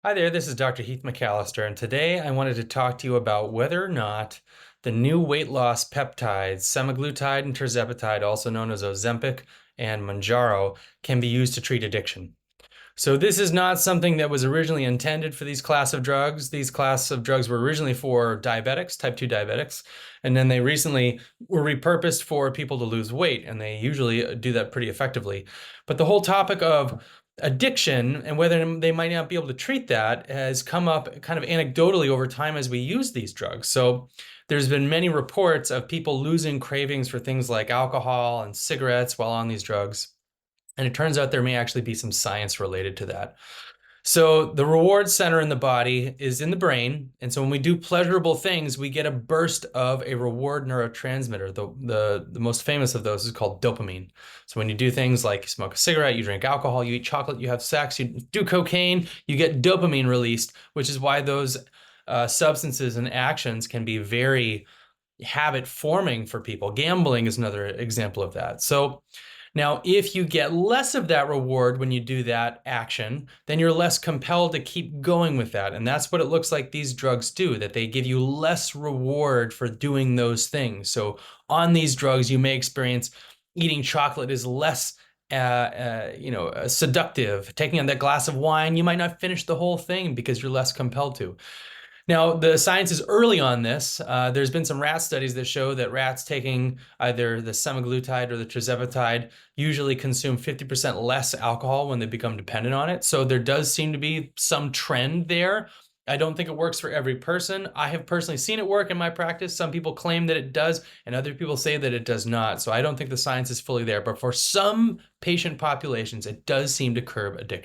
Hi there, this is Dr. Heath McAllister, and today I wanted to talk to you about whether or not the new weight loss peptides, semaglutide and tirzepatide, also known as Ozempic and Manjaro, can be used to treat addiction. So this is not something that was originally intended for these class of drugs. These class of drugs were originally for diabetics, type 2 diabetics, and then they recently were repurposed for people to lose weight, and they usually do that pretty effectively. But the whole topic of addiction and whether they might not be able to treat that has come up kind of anecdotally over time as we use these drugs. So there's been many reports of people losing cravings for things like alcohol and cigarettes while on these drugs. And it turns out there may actually be some science related to that. So the reward center in the body is in the brain. And so when we do pleasurable things, we get a burst of a reward neurotransmitter. The most famous of those is called dopamine. So when you do things like you smoke a cigarette, you drink alcohol, you eat chocolate, you have sex, you do cocaine, you get dopamine released, which is why those substances and actions can be very habit forming for people. Gambling is another example of that. So now, if you get less of that reward when you do that action, then you're less compelled to keep going with that. And that's what it looks like these drugs do, that they give you less reward for doing those things. So on these drugs, you may experience eating chocolate is less seductive. Taking on that glass of wine, you might not finish the whole thing because you're less compelled to. Now, the science is early on this. There's been some rat studies that show that rats taking either the semaglutide or the tirzepatide usually consume 50% less alcohol when they become dependent on it. So there does seem to be some trend there. I don't think it works for every person. I have personally seen it work in my practice. Some people claim that it does, and other people say that it does not. So I don't think the science is fully there. But for some patient populations, it does seem to curb addiction.